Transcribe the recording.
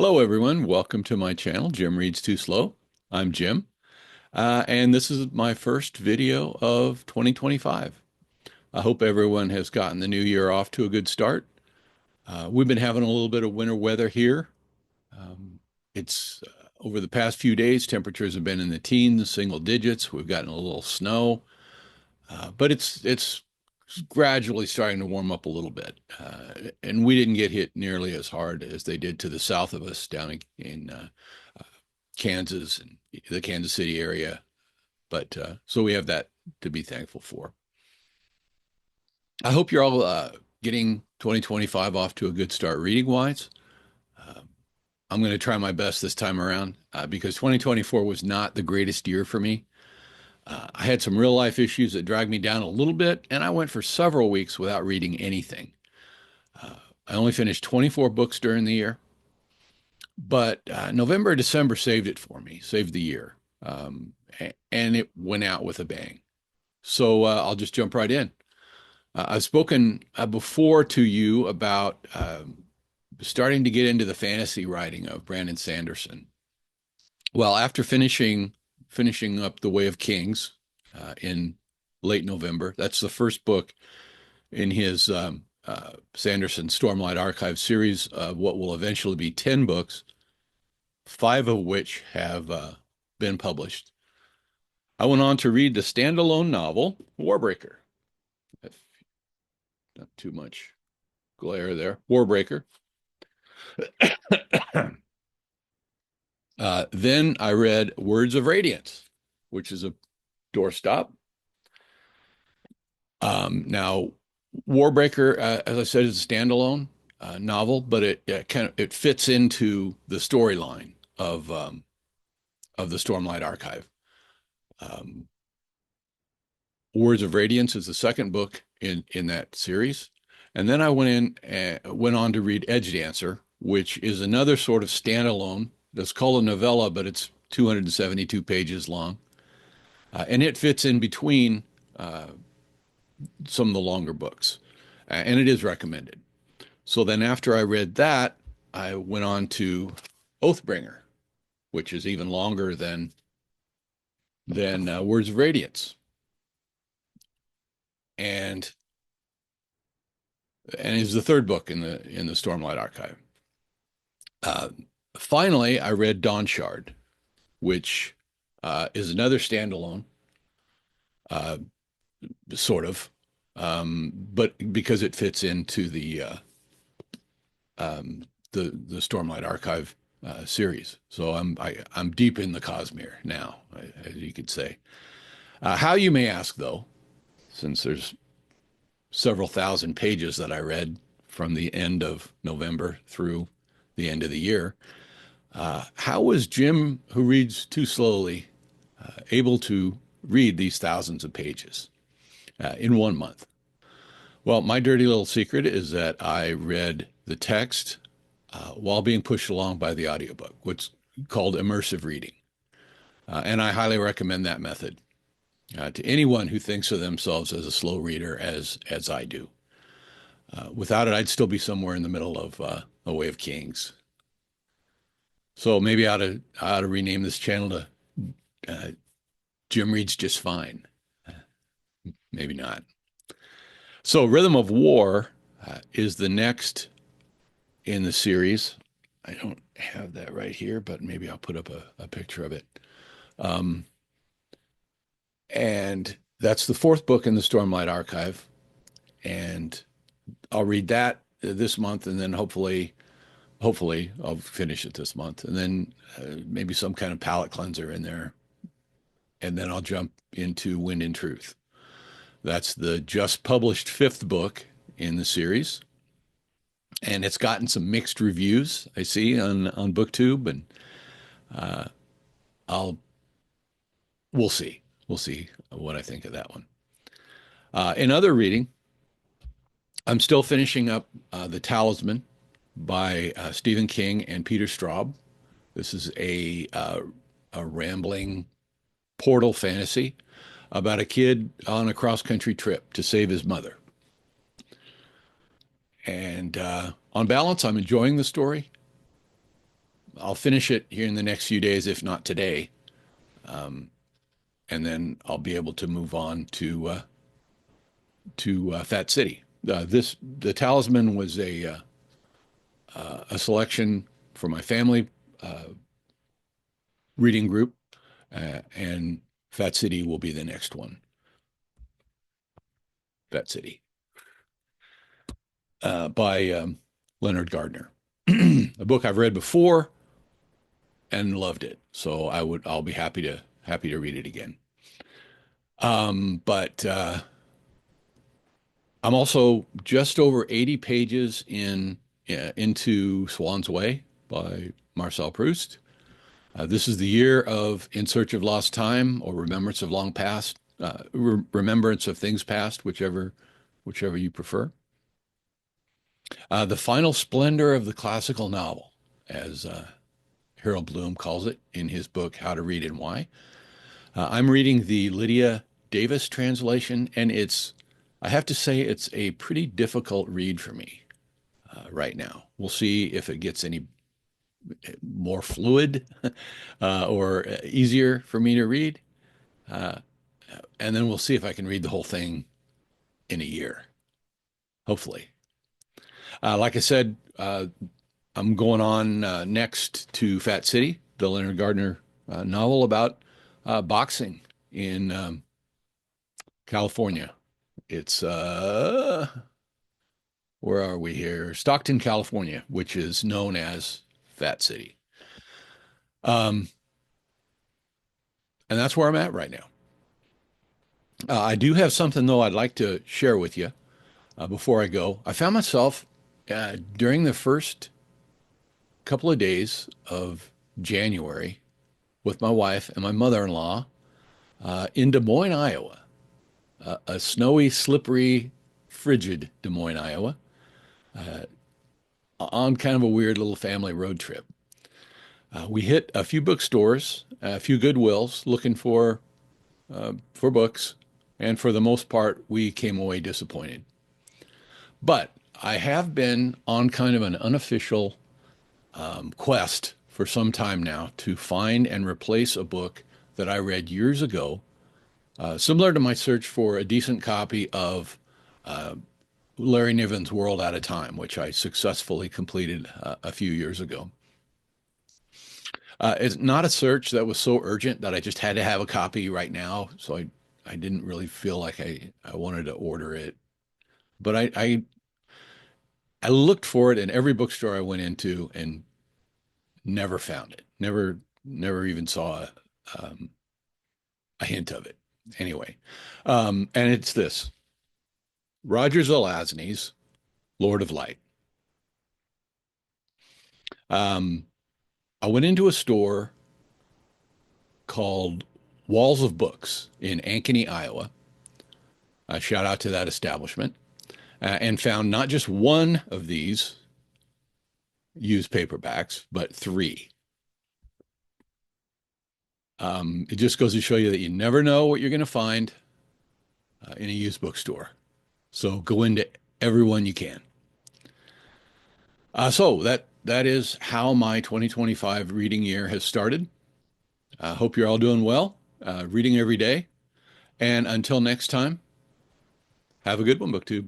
Hello, everyone. Welcome to my channel, Jim Reads Too Slow. I'm Jim, and this is my first video of 2025. I hope everyone has gotten the new year off to a good start. We've been having a little bit of winter weather here. Um, it's over the past few days, temperatures have been in the teens, single digits. We've gotten a little snow, but it's gradually starting to warm up a little bit. And we didn't get hit nearly as hard as they did to the south of us down in Kansas and the Kansas City area. But so we have that to be thankful for. I hope you're all getting 2025 off to a good start reading wise. Uh, I'm going to try my best this time around because 2024 was not the greatest year for me. I had some real life issues that dragged me down a little bit, and I went for several weeks without reading anything. Uh, I only finished 24 books during the year, but November, December saved it for me, saved the year. And it went out with a bang. So I'll just jump right in. I've spoken before to you about starting to get into the fantasy writing of Brandon Sanderson. Well, after finishing up The Way of Kings in late November, that's the first book in his Sanderson Stormlight Archive series of what will eventually be 10 books, five of which have been published. I went on to read the standalone novel, Warbreaker. Not too much glare there. Warbreaker. Then I read Words of Radiance, which is a doorstop. Now, Warbreaker, as I said, is a standalone novel, but it fits into the storyline of the Stormlight Archive. Um, Words of Radiance is the second book in that series, and then I went on to read Edgedancer, which is another sort of standalone. That's called a novella, but it's 272 pages long, and it fits in between uh, some of the longer books, and it is recommended. So then, after I read that, I went on to Oathbringer, which is even longer than Words of Radiance, and is the third book in the Stormlight Archive. Uh, Finally, I read Dawnshard, which is another standalone, uh, sort of, but because it fits into the Stormlight Archive series. So I'm deep in the Cosmere now, as you could say. How, you may ask, though, since there's several thousand pages that I read from the end of November through the end of the year. How was Jim, who reads too slowly, able to read these thousands of pages in 1 month? Well, my dirty little secret is that I read the text while being pushed along by the audiobook, what's called immersive reading. And I highly recommend that method to anyone who thinks of themselves as a slow reader, as I do. Without it, I'd still be somewhere in the middle of A Way of Kings. So maybe I ought to rename this channel to Jim Reads Just Fine. Maybe not. So Rhythm of War is the next in the series. I don't have that right here, but maybe I'll put up a picture of it. Um, and that's the fourth book in the Stormlight Archive. And I'll read that this month, and then hopefully I'll finish it this month, and then maybe some kind of palate cleanser in there, and then I'll jump into Wind and Truth. That's the just published fifth book in the series, and it's gotten some mixed reviews I see on BookTube, and uh, I'll we'll see what I think of that one. In other reading, I'm still finishing up The Talisman by Stephen King and Peter Straub. This is a rambling portal fantasy about a kid on a cross-country trip to save his mother. And on balance, I'm enjoying the story. I'll finish it here in the next few days, if not today, and then I'll be able to move on to Fat City. The Talisman was a selection for my family reading group, and Fat City will be the next one. Fat City by Leonard Gardner, a book I've read before and loved it. So I'll be happy to read it again. But I'm also just over 80 pages into Swann's Way by Marcel Proust. This is the year of In Search of Lost Time or Remembrance of Long Past, Remembrance of Things Past, whichever you prefer. The final splendor of the classical novel, as Harold Bloom calls it in his book, How to Read and Why. I'm reading the Lydia Davis translation, and I have to say, it's a pretty difficult read for me right now. We'll see if it gets any more fluid or easier for me to read. And then we'll see if I can read the whole thing in a year, hopefully. Like I said, I'm going on next to Fat City, the Leonard Gardner novel about boxing in California. It's where are we here? Stockton, California, which is known as Fat City. And that's where I'm at right now. I do have something though I'd like to share with you before I go. I found myself during the first couple of days of January with my wife and my mother-in-law in Des Moines, Iowa, a snowy, slippery, frigid Des Moines, Iowa, on kind of a weird little family road trip. We hit a few bookstores, a few Goodwills looking for books, and for the most part, we came away disappointed. But I have been on kind of an unofficial quest for some time now to find and replace a book that I read years ago, similar to my search for a decent copy of Larry Niven's World at a Time, which I successfully completed a few years ago. It's not a search that was so urgent that I just had to have a copy right now, so I didn't really feel like I wanted to order it. But I looked for it in every bookstore I went into and never found it. Never even saw a hint of it. Anyway, and it's this Roger Zelazny's Lord of Light. I went into a store called Walls of Books in Ankeny, Iowa. Shout out to that establishment. And found not just one of these used paperbacks, but three. It just goes to show you that you never know what you're going to find in a used bookstore. So go into every one you can. So that is how my 2025 reading year has started. I hope you're all doing well, reading every day. And until next time, have a good one, BookTube.